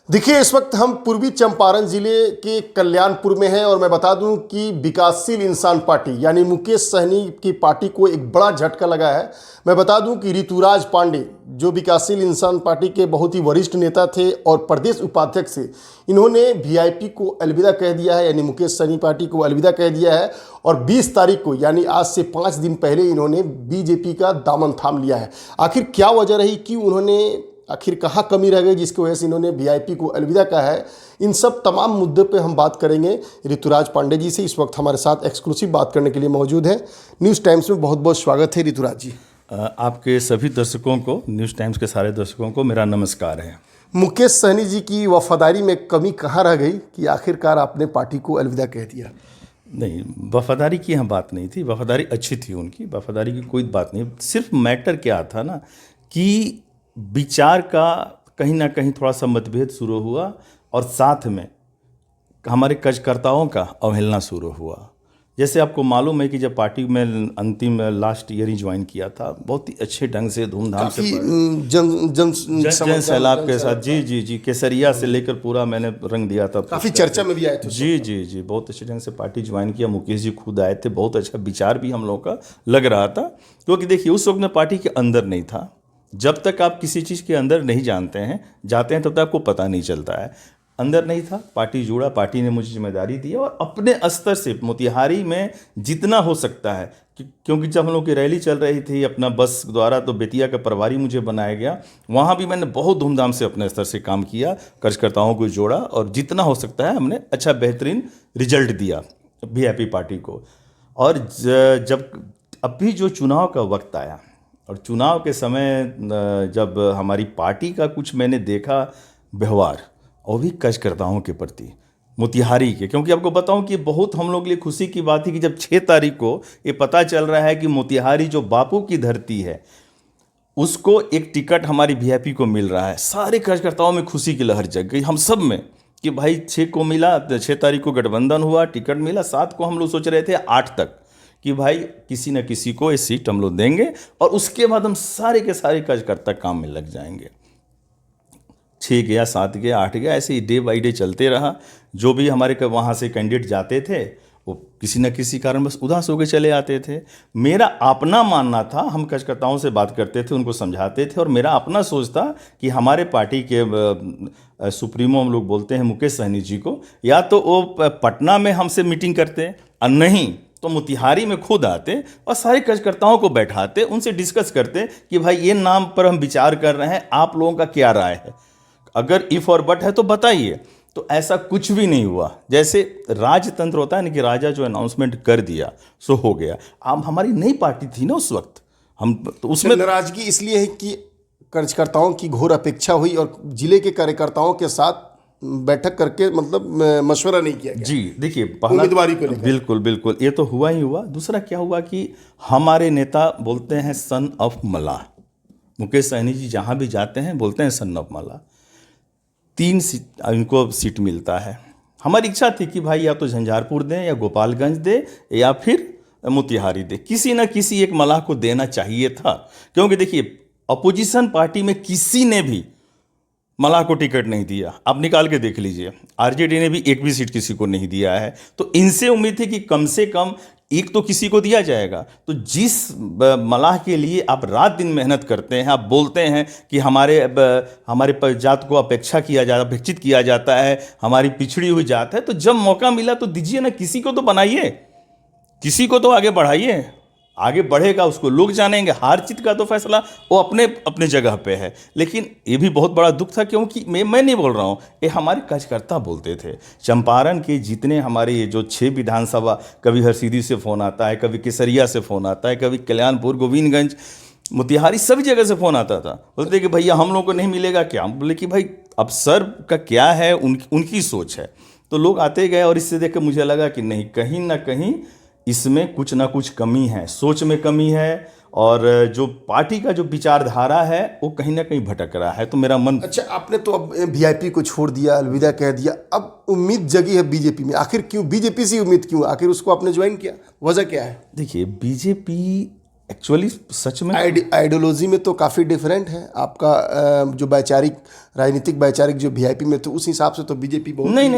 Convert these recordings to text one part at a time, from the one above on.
देखिए, इस वक्त हम पूर्वी चंपारण जिले के कल्याणपुर में हैं और मैं बता दूं कि विकासशील इंसान पार्टी यानी मुकेश सहनी की पार्टी को एक बड़ा झटका लगा है। मैं बता दूं कि ऋतुराज पांडे जो विकासशील इंसान पार्टी के बहुत ही वरिष्ठ नेता थे और प्रदेश उपाध्यक्ष से इन्होंने वीआईपी को अलविदा कह दिया है, यानी मुकेश सहनी पार्टी को अलविदा कह दिया है। और 20 तारीख को यानी आज से 5 दिन पहले इन्होंने बीजेपी का दामन थाम लिया है। आखिर क्या वजह रही, क्यों उन्होंने, आखिर कहाँ कमी रह गई जिसकी वजह से इन्होंने वीआईपी को अलविदा कहा है, इन सब तमाम मुद्दों पे हम बात करेंगे ऋतुराज पांडे जी से। इस वक्त हमारे साथ एक्सक्लूसिव बात करने के लिए मौजूद हैं। न्यूज़ टाइम्स में बहुत बहुत स्वागत है ऋतुराज जी। आपके सभी दर्शकों को, न्यूज़ टाइम्स के सारे दर्शकों को मेरा नमस्कार है। मुकेश सहनी जी की वफादारी में कमी कहाँ रह गई कि आखिरकार आपने पार्टी को अलविदा कह दिया? नहीं, वफादारी की यहाँ बात नहीं थी, वफादारी अच्छी थी उनकी, वफादारी की कोई बात नहीं। सिर्फ मैटर क्या था ना कि विचार का कहीं ना कहीं थोड़ा सा मतभेद शुरू हुआ और साथ में हमारे कार्यकर्ताओं का अवहेलना शुरू हुआ। जैसे आपको मालूम है कि जब पार्टी में अंतिम लास्ट ईयर ही ज्वाइन किया था, बहुत ही अच्छे ढंग से धूमधाम से जन सैलाब के साथ, जी, केसरिया से लेकर पूरा मैंने रंग दिया था। काफ़ी चर्चा में भी आए थे। जी, बहुत अच्छे ढंग से पार्टी ज्वाइन किया। मुकेश जी खुद आए थे, बहुत अच्छा विचार भी हम लोगों का लग रहा था। क्योंकि देखिए, उस वक्त मैं पार्टी के अंदर नहीं था। जब तक आप किसी चीज़ के अंदर नहीं जाते हैं तब तक आपको पता नहीं चलता है। अंदर नहीं था, पार्टी जुड़ा, पार्टी ने मुझे जिम्मेदारी दी और अपने स्तर से मोतिहारी में जितना हो सकता है, क्योंकि जब हम लोग की रैली चल रही थी अपना बस द्वारा, तो बेतिया का प्रभारी मुझे बनाया गया। वहाँ भी मैंने बहुत धूमधाम से अपने स्तर से काम किया, कार्यकर्ताओं को जोड़ा और जितना हो सकता है हमने अच्छा बेहतरीन रिजल्ट दिया वीआईपी पार्टी को। और जब अभी जो चुनाव का वक्त आया और चुनाव के समय जब हमारी पार्टी का कुछ मैंने देखा व्यवहार, और भी कार्यकर्ताओं के प्रति मोतिहारी के, क्योंकि आपको बताऊं कि बहुत हम लोग के लिए खुशी की बात थी कि जब 6 तारीख को ये पता चल रहा है कि मोतिहारी जो बापू की धरती है उसको एक टिकट हमारी वीआईपी को मिल रहा है, सारे कार्यकर्ताओं में खुशी की लहर जग गई, हम सब में, कि भाई 6 को मिला, 6 तारीख को गठबंधन हुआ, टिकट मिला। 7 को हम लोग सोच रहे थे 8 तक कि भाई किसी न किसी को ये सीट हम लोग देंगे और उसके बाद हम सारे के सारे कार्यकर्ता काम में लग जाएंगे। 6 गया, 7 गया, 8 गया, ऐसे ही डे बाई डे चलते रहा। जो भी हमारे वहाँ से कैंडिडेट जाते थे वो किसी न किसी कारण बस उदास होकर चले आते थे। मेरा अपना मानना था, हम कार्यकर्ताओं से बात करते थे, उनको समझाते थे, और मेरा अपना सोच था कि हमारे पार्टी के सुप्रीमो हम लोग बोलते हैं मुकेश सहनी जी को, या तो वो पटना में हमसे मीटिंग करते और नहीं तो मोतिहारी में खुद आते और सारे कार्यकर्ताओं को बैठाते, उनसे डिस्कस करते कि भाई ये नाम पर हम विचार कर रहे हैं, आप लोगों का क्या राय है, अगर इफ और बट है तो बताइए। तो ऐसा कुछ भी नहीं हुआ। जैसे राजतंत्र होता है ना कि राजा जो अनाउंसमेंट कर दिया सो हो गया। अब हमारी नई पार्टी थी ना उस वक्त, हम तो उसमें नाराजगी इसलिए है कि कार्यकर्ताओं की घोर अपेक्षा हुई और जिले के कार्यकर्ताओं के साथ बैठक करके मतलब मशवरा नहीं किया गया। जी देखिए, उम्मीदवारी को लेकर बिल्कुल ये तो हुआ ही हुआ। दूसरा क्या हुआ कि हमारे नेता बोलते हैं सन ऑफ मल्लाह, मुकेश सहनी जी जहाँ भी जाते हैं बोलते हैं सन ऑफ मल्लाह। 3 सीट इनको सीट मिलता है। हमारी इच्छा थी कि भाई या तो झंझारपुर दें या गोपालगंज दे या फिर मोतिहारी दे, किसी न किसी एक मल्लाह को देना चाहिए था। क्योंकि देखिए, अपोजिशन पार्टी में किसी ने भी मल्लाह को टिकट नहीं दिया। आप निकाल के देख लीजिए, आरजेडी ने भी एक भी सीट किसी को नहीं दिया है। तो इनसे उम्मीद थी कि कम से कम एक तो किसी को दिया जाएगा। तो जिस मल्लाह के लिए आप रात दिन मेहनत करते हैं, आप बोलते हैं कि हमारे जात को अपेक्षित किया जाता है, हमारी पिछड़ी हुई जात है, तो जब मौका मिला तो दीजिए ना, किसी को तो बनाइए, किसी को तो आगे बढ़ाइए। आगे बढ़ेगा उसको लोग जानेंगे। हार जीत का तो फैसला वो अपने अपने जगह पे है। लेकिन ये भी बहुत बड़ा दुख था, क्योंकि मैं नहीं बोल रहा हूँ, ये हमारे कार्यकर्ता बोलते थे। चंपारण के जितने हमारे ये जो 6 विधानसभा, कभी हरसिद्धि से फ़ोन आता है, कभी केसरिया से फ़ोन आता है, कभी कल्याणपुर, गोविंदगंज, मोतिहारी, सभी जगह से फ़ोन आता था। बोलते कि भैया हम लोग को नहीं मिलेगा क्या? हम बोले कि भाई अब सर का क्या है, उनकी सोच है। तो लोग आते गए और इससे देख कर मुझे लगा कि नहीं, कहीं ना कहीं इसमें कुछ ना कुछ कमी है, सोच में कमी है, और जो पार्टी का जो विचारधारा है वो कहीं ना कहीं भटक रहा है। तो मेरा मन, अच्छा, आपने तो अब वीआईपी को छोड़ दिया, अलविदा कह दिया, अब उम्मीद जगी है बीजेपी में। आखिर क्यों बीजेपी से उम्मीद क्यों? आखिर उसको आपने ज्वाइन किया, वजह क्या है? देखिए, बीजेपी एक्चुअली सच में आइडियोलॉजी में तो काफ़ी डिफरेंट है आपका, जो वैचारिक राजनीतिक वैचारिक जो वीआईपी में, तो उस हिसाब से तो बीजेपी बहुत नहीं,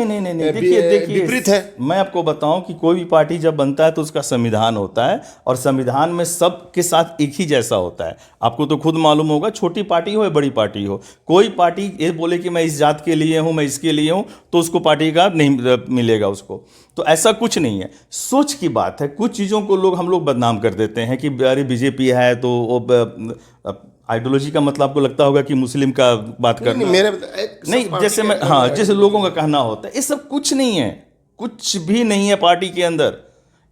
देखिए विपरीत है। मैं आपको बताऊं कि कोई भी पार्टी जब बनता है तो उसका संविधान होता है, और संविधान में सबके साथ एक ही जैसा होता है। आपको तो खुद मालूम होगा, छोटी पार्टी हो या बड़ी पार्टी हो, कोई पार्टी ये बोले कि मैं इस जात के लिए हूं, मैं इसके लिए हूं, तो उसको पार्टी का नहीं मिलेगा उसको। तो ऐसा कुछ नहीं है, सोच की बात है। कुछ चीज़ों को हम लोग बदनाम कर देते हैं कि अरे बीजेपी है तो वो आइडियोलॉजी का मतलब आपको लगता होगा कि मुस्लिम का बात करना नहीं, जैसे मैं हाँ, जैसे लोगों का कहना होता है, ये सब कुछ नहीं है, कुछ भी नहीं है पार्टी के अंदर।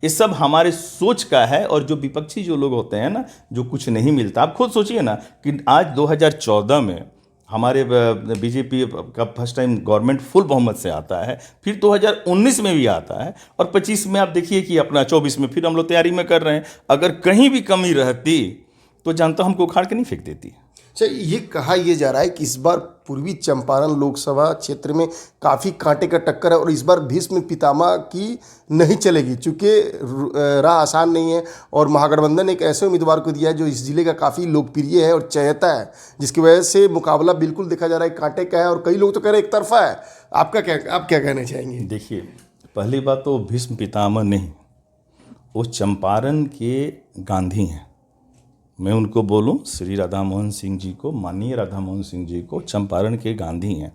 ये सब हमारे सोच का है। और जो विपक्षी जो लोग होते हैं ना, जो कुछ नहीं मिलता, आप खुद सोचिए ना कि आज 2014 में हमारे बीजेपी का फर्स्ट टाइम गवर्नमेंट फुल बहुमत से आता है, फिर 2019 में भी आता है, और 25 में आप देखिए कि अपना 24 में फिर हम लोग तैयारी में कर रहे हैं। अगर कहीं भी कमी रहती तो जानता हमको उखाड़ के नहीं फेंक देती। अच्छा, ये कहा यह जा रहा है कि इस बार पूर्वी चंपारण लोकसभा क्षेत्र में काफ़ी कांटे का टक्कर है, और इस बार भीष्म पितामह की नहीं चलेगी, चूँकि राह आसान नहीं है, और महागठबंधन एक ऐसे उम्मीदवार को दिया है जो इस जिले का काफ़ी लोकप्रिय है और चहेता है, जिसकी वजह से मुकाबला बिल्कुल देखा जा रहा है कांटे का है, और कई लोग तो कह रहे हैं एक तरफा है। आप क्या कहना चाहेंगे? देखिए, पहली बात तो भीष्म पितामह नहीं, वो चंपारण के गांधी हैं। मैं उनको बोलूं, श्री राधा मोहन सिंह जी को, माननीय राधा मोहन सिंह जी को चंपारण के गांधी हैं।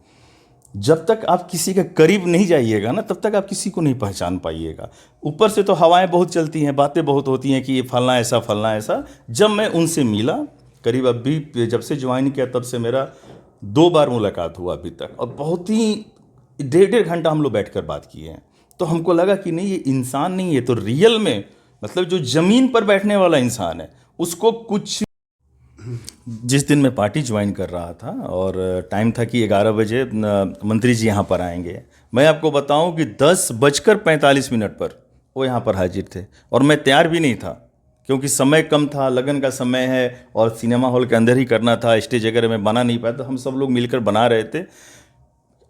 जब तक आप किसी के करीब नहीं जाइएगा ना, तब तक आप किसी को नहीं पहचान पाइएगा। ऊपर से तो हवाएं बहुत चलती हैं, बातें बहुत होती हैं कि ये फलना ऐसा फलना ऐसा। जब मैं उनसे मिला, करीब अभी जब से ज्वाइन किया तब से मेरा 2 बार मुलाकात हुआ अभी तक, और बहुत ही 1.5 घंटा हम लोग बैठ कर बात किए हैं। तो हमको लगा कि नहीं, ये इंसान नहीं है, तो रियल में मतलब जो ज़मीन पर बैठने वाला इंसान है उसको कुछ। जिस दिन मैं पार्टी ज्वाइन कर रहा था और टाइम था कि 11 बजे मंत्री जी यहाँ पर आएंगे, मैं आपको बताऊं कि 10:45 पर वो यहाँ पर हाजिर थे, और मैं तैयार भी नहीं था क्योंकि समय कम था, लगन का समय है, और सिनेमा हॉल के अंदर ही करना था, स्टेज वगैरह में बना नहीं पाया, तो हम सब लोग मिलकर बना रहे थे।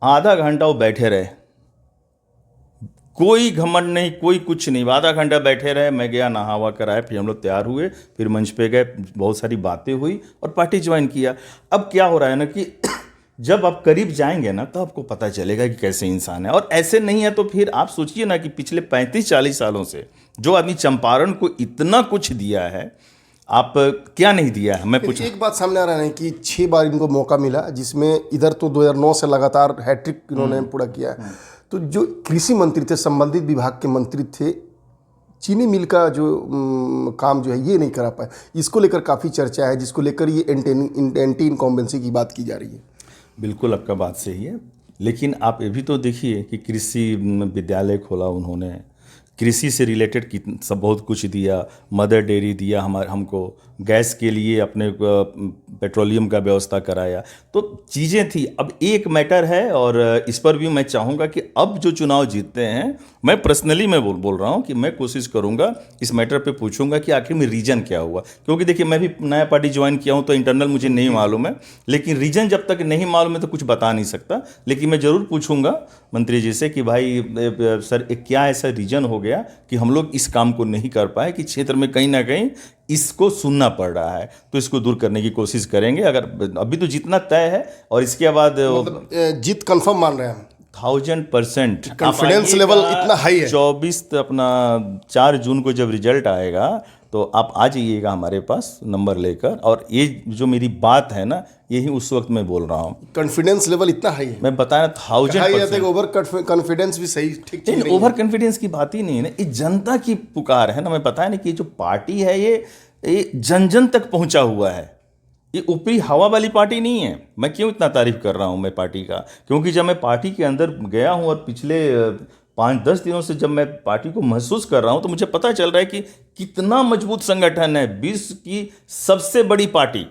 आधा घंटा वो बैठे रहे, कोई घमंड नहीं, कोई कुछ नहीं, आधा घंटा बैठे रहे। मैं गया, नहावा कर आया, फिर हम लोग तैयार हुए, फिर मंच पे गए, बहुत सारी बातें हुई और पार्टी ज्वाइन किया। अब क्या हो रहा है ना कि जब आप करीब जाएंगे ना तो आपको पता चलेगा कि कैसे इंसान है, और ऐसे नहीं है तो फिर आप सोचिए ना कि पिछले 35-40 सालों से जो आदमी चंपारण को इतना कुछ दिया है, आप क्या नहीं दिया है। मैं कुछ एक बात सामने आ रहा है कि 6 बार इनको मौका मिला, जिसमें इधर तो 2009 से लगातार हैट्रिक इन्होंने पूरा किया है। तो जो कृषि मंत्री थे, संबंधित विभाग के मंत्री थे, चीनी मिल का जो काम जो है ये नहीं करा पाए, इसको लेकर काफ़ी चर्चा है, जिसको लेकर ये एंटी इनकम्बेंसी की बात की जा रही है। बिल्कुल आपका बात सही है, लेकिन आप ये भी तो देखिए कि कृषि विद्यालय खोला उन्होंने, कृषि से रिलेटेड सब बहुत कुछ दिया, मदर डेयरी दिया, हमको गैस के लिए अपने पेट्रोलियम का व्यवस्था कराया, तो चीज़ें थी। अब एक मैटर है, और इस पर भी मैं चाहूँगा कि अब जो चुनाव जीतते हैं, मैं पर्सनली मैं बोल रहा हूँ कि मैं कोशिश करूँगा, इस मैटर पे पूछूंगा कि आखिर में रीजन क्या हुआ। क्योंकि देखिए, मैं भी नया पार्टी ज्वाइन किया हूँ तो इंटरनल मुझे नहीं मालूम है, लेकिन रीजन जब तक नहीं मालूम है तो कुछ बता नहीं सकता। लेकिन मैं ज़रूर पूछूंगा मंत्री जी से कि भाई सर, क्या ऐसा रीजन हो गया कि हम लोग इस काम को नहीं कर पाए, कि क्षेत्र में कहीं ना कहीं इसको सुनना पड़ रहा है, तो इसको दूर करने की कोशिश करेंगे। अगर अभी तो जितना तय है, और इसके बाद मतलब जीत कंफर्म मान रहे हैं 1000%। कॉन्फिडेंस लेवल इतना हाई है। 4 जून को जब रिजल्ट आएगा तो आप आ जाइएगा हमारे पास नंबर लेकर, और ये जो मेरी बात है ना, यही उस वक्त मैं बोल रहा हूँ। कॉन्फिडेंस लेवल इतना हाई है, मैं बताया 1000%। ओवर कॉन्फिडेंस भी सही ठीक नहीं, ओवर कॉन्फिडेंस की बात ही नहीं है ना, ये जनता की पुकार है ना। मैं बताया ना कि जो पार्टी है ये जन जन तक पहुंचा हुआ है, ये ऊपरी हवा वाली पार्टी नहीं है। मैं क्यों इतना तारीफ कर रहा हूं मैं पार्टी का, क्योंकि जब मैं पार्टी के अंदर गया हूं और पिछले 5-10 दिनों से जब मैं पार्टी को महसूस कर रहा हूं, तो मुझे पता चल रहा है कि कितना मजबूत संगठन है। विश्व की सबसे बड़ी पार्टी,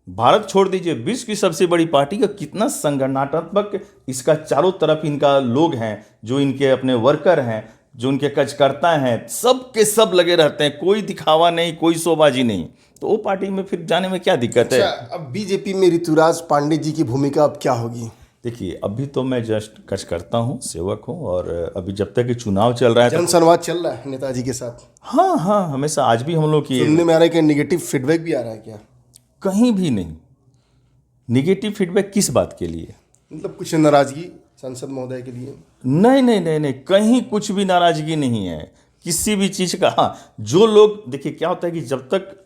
भारत छोड़ दीजिए, विश्व की सबसे बड़ी पार्टी का कितना संगठनात्मक इसका चारों तरफ इनका लोग हैं, जो इनके अपने वर्कर हैं, जो उनके कार्यकर्ता हैं, सब के सब लगे रहते हैं, कोई दिखावा नहीं, कोई शोबाजी नहीं। तो वो पार्टी में फिर जाने में क्या दिक्कत है। अब बीजेपी में ऋतुराज पांडे जी की भूमिका अब क्या होगी? देखिए अभी तो मैं जस्ट कच करता हूँ, सेवक हूँ, और अभी जब तक कि चुनाव चल रहा है जन संवाद चल रहा है नेताजी के साथ, हाँ हाँ, हमेशा आज भी हम लोग की सुनने में आ रहा है कि नेगेटिव फीडबैक भी आ रहा है क्या? कहीं भी नहीं। निगेटिव फीडबैक किस बात के लिए? मतलब कुछ नाराजगी सांसद महोदय के लिए? नहीं नहीं नहीं नहीं, कहीं कुछ भी नाराजगी नहीं है किसी भी चीज़ का। हाँ, जो लोग, देखिए क्या होता है कि जब तक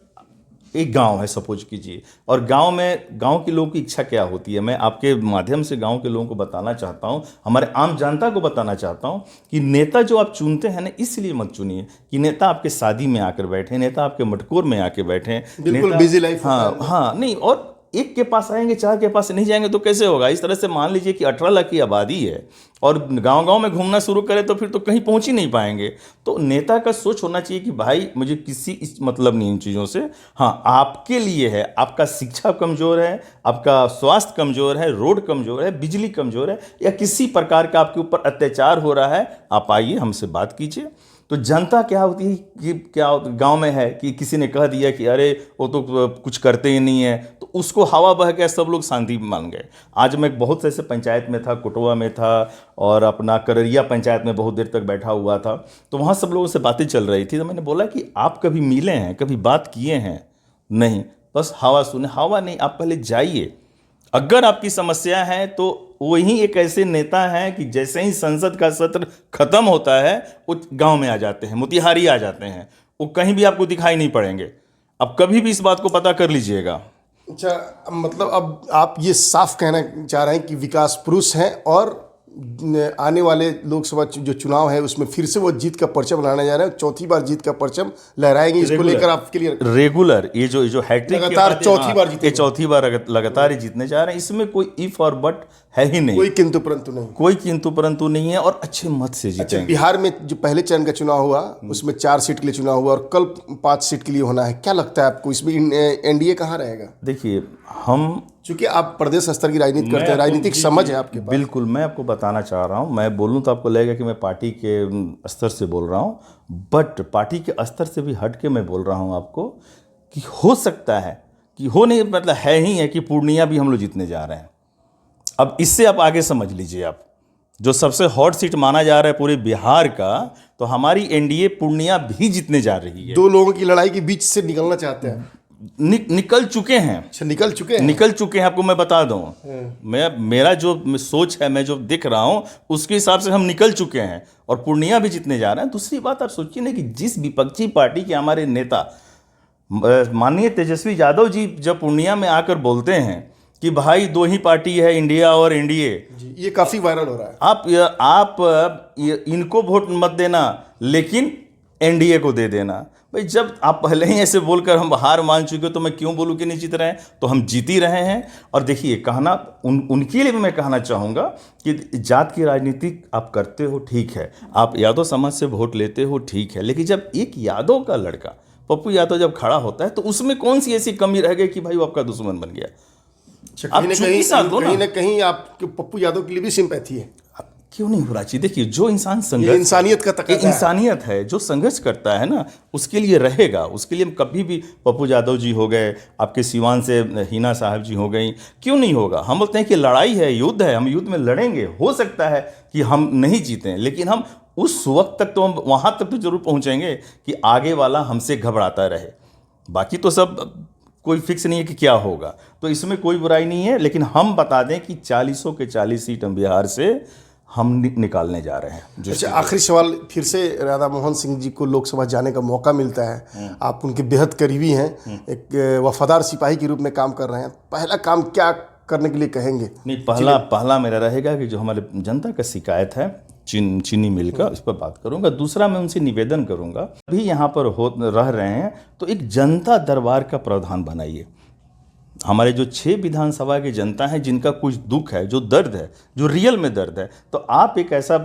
एक गांव है सपोज कीजिए, और गांव में गांव के लोगों की इच्छा क्या होती है, मैं आपके माध्यम से गांव के लोगों को बताना चाहता हूं, हमारे आम जनता को बताना चाहता हूं कि नेता जो आप चुनते हैं ना, इसलिए मत चुनिए कि नेता आपके शादी में आकर बैठे, नेता आपके मटकोर में आके बैठे, बिल्कुल बिजी लाइफ। हाँ हाँ, नहीं, और एक के पास आएंगे, चार के पास नहीं जाएंगे तो कैसे होगा? इस तरह से मान लीजिए कि 18 लाख की आबादी है और गांव-गांव में घूमना शुरू करें तो फिर तो कहीं पहुंच ही नहीं पाएंगे। तो नेता का सोच होना चाहिए कि भाई मुझे किसी इस मतलब नहीं इन चीज़ों से, हाँ आपके लिए है, आपका शिक्षा कमज़ोर है, आपका स्वास्थ्य कमज़ोर है, रोड कमज़ोर है, बिजली कमज़ोर है, या किसी प्रकार का आपके ऊपर अत्याचार हो रहा है, आप आइए हमसे बात कीजिए। तो जनता क्या होती है कि क्या गांव में है कि किसी ने कह दिया कि अरे वो तो कुछ करते ही नहीं है, तो उसको हवा बह गया, सब लोग शांति मान गए। आज मैं बहुत से ऐसे पंचायत में था, कुटवा में था और अपना कररिया पंचायत में बहुत देर तक बैठा हुआ था, तो वहाँ सब लोगों से बातें चल रही थी। तो मैंने बोला कि आप कभी मिले हैं, कभी बात किए हैं? नहीं, बस हवा सुने। हवा नहीं, आप पहले जाइए। अगर आपकी समस्या है तो वही एक ऐसे नेता हैं कि जैसे ही संसद का सत्र खत्म होता है वो गांव में आ जाते हैं, मोतिहारी आ जाते हैं, वो कहीं भी आपको दिखाई नहीं पड़ेंगे। अब कभी भी इस बात को पता कर लीजिएगा। अच्छा, मतलब अब आप ये साफ कहना चाह रहे हैं कि विकास पुरुष हैं और आने वाले लोकसभा जो चुनाव है उसमें फिर से वो जीत का परचम लहराने जा रहे हैं, चौथी बार जीत का परचम लहराएंगे। इसको लेकर आप क्लियर? रेगुलर ये जो हैट्रिक लगातार चौथी बार जीते, ये चौथी बार लगातार ही जीतने जा रहे हैं। इसमें कोई इफ और बट है ही नहीं, कोई किंतु परंतु नहीं, कोई किंतु परंतु नहीं है, और अच्छे मत से जीतेंगे। बिहार में जो पहले चरण का चुनाव हुआ उसमें 4 सीट के लिए चुनाव हुआ और कल 5 सीट के लिए होना है। क्या लगता है आपको इसमें एनडीए कहाँ रहेगा? देखिए, हम चूंकि आप प्रदेश स्तर की राजनीति करते हैं, राजनीतिक समझ है आपके पास। बिल्कुल, मैं आपको बताना चाह रहा हूँ, मैं बोलूँ तो आपको लगेगा कि मैं पार्टी के स्तर से बोल रहा हूँ, बट पार्टी के स्तर से भी हट के मैं बोल रहा हूँ आपको कि हो सकता है कि हो नहीं, मतलब है ही है कि पूर्णिया भी हम लोग जीतने जा रहे हैं। अब इससे आप आगे समझ लीजिए, आप जो सबसे हॉट सीट माना जा रहा है पूरे बिहार का, तो हमारी एनडीए पूर्णिया भी जीतने जा रही है। 2 लोगों की लड़ाई के बीच से निकलना चाहते हैं। निकल चुके हैं। अच्छा, निकल चुके हैं? निकल चुके हैं, आपको मैं बता दूं। मेरा जो सोच है, मैं जो दिख रहा हूं उसके हिसाब से हम निकल चुके हैं और पूर्णिया भी जीतने जा रहे हैं। दूसरी बात, आप सोचिए ना कि जिस विपक्षी पार्टी के हमारे नेता माननीय तेजस्वी यादव जी जब पूर्णिया में आकर बोलते हैं कि भाई 2 ही पार्टी है, इंडिया और एनडीए, ये काफी वायरल हो रहा है। आप इनको वोट मत देना लेकिन एनडीए को दे देना। भाई जब आप पहले ही ऐसे बोलकर हम हार मान चुके हो तो मैं क्यों बोलूँ कि नहीं जीत रहे हैं? तो हम जीत ही रहे हैं। और देखिए, कहना उनके लिए भी मैं कहना चाहूँगा कि जात की राजनीति आप करते हो, ठीक है, आप यादव समाज से वोट लेते हो, ठीक है, लेकिन जब एक यादव का लड़का पप्पू यादव जब खड़ा होता है तो उसमें कौन सी ऐसी कमी रह गई कि भाई वो आपका दुश्मन बन गया? कहीं ना कहीं आपके पप्पू यादव के लिए भी सिंपैथी है। क्यों नहीं होना चाहिए? देखिए, जो इंसान संघर्ष, इंसानियत का तकाजा है, इंसानियत है, जो संघर्ष करता है ना उसके लिए रहेगा। उसके लिए हम कभी भी, पप्पू यादव जी हो गए, आपके सिवान से हिना साहब जी हो गई, क्यों नहीं होगा? हम बोलते हैं कि लड़ाई है, युद्ध है, हम युद्ध में लड़ेंगे। हो सकता है कि हम नहीं जीतें, लेकिन हम उस वक्त तक तो, हम वहाँ तक तो जरूर पहुँचेंगे कि आगे वाला हमसे घबराता रहे। बाकी तो सब कोई फिक्स नहीं है कि क्या होगा, तो इसमें कोई बुराई नहीं है। लेकिन हम बता दें कि 40 के 40 सीट हम बिहार से हम निकालने जा रहे हैं। अच्छा, आखिरी सवाल, फिर से राधा मोहन सिंह जी को लोकसभा जाने का मौका मिलता है, आप उनके बेहद करीबी हैं, एक वफादार सिपाही के रूप में काम कर रहे हैं, पहला काम क्या करने के लिए कहेंगे? नहीं, पहला मेरा रहेगा कि जो हमारे जनता का शिकायत है चीनी मिल का, इस पर बात करूंगा। दूसरा, मैं उनसे निवेदन करूंगा, अभी यहाँ पर रह रहे हैं तो एक जनता दरबार का प्रावधान बनाइए। हमारे जो 6 विधानसभा की जनता है जिनका कुछ दुख है, जो दर्द है, जो रियल में दर्द है, तो आप एक ऐसा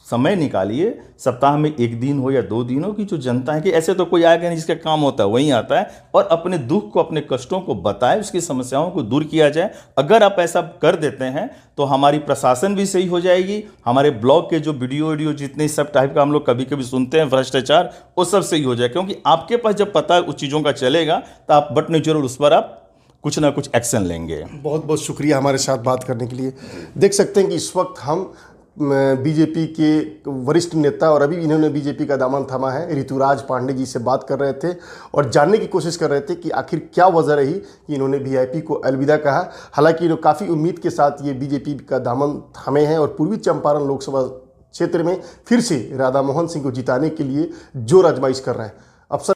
समय निकालिए, सप्ताह में 1 दिन हो या 2 दिन हो, कि जो जनता है कि ऐसे तो कोई आएगा नहीं, जिसका काम होता है वहीं आता है, और अपने दुख को, अपने कष्टों को बताए, उसकी समस्याओं को दूर किया जाए। अगर आप ऐसा कर देते हैं तो हमारी प्रशासन भी सही हो जाएगी, हमारे ब्लॉक के जो वीडियो जितने सब टाइप का हम लोग कभी कभी सुनते हैं भ्रष्टाचार, वो सब सही हो जाए। क्योंकि आपके पास जब पता उस चीज़ों का चलेगा तो आप बटन जरूर उस पर आप कुछ ना कुछ एक्शन लेंगे। बहुत बहुत शुक्रिया हमारे साथ बात करने के लिए। देख सकते हैं कि इस वक्त हम बीजेपी के वरिष्ठ नेता और अभी इन्होंने बीजेपी का दामन थामा है, ऋतुराज पांडे जी से बात कर रहे थे और जानने की कोशिश कर रहे थे कि आखिर क्या वजह रही कि इन्होंने वीआईपी को अलविदा कहा। हालांकि इन्होंने काफ़ी उम्मीद के साथ ये बीजेपी का दामन थामे हैं और पूर्वी चंपारण लोकसभा क्षेत्र में फिर से राधा मोहन सिंह को जिताने के लिए जोर आजमाइश कर रहे हैं। अफसर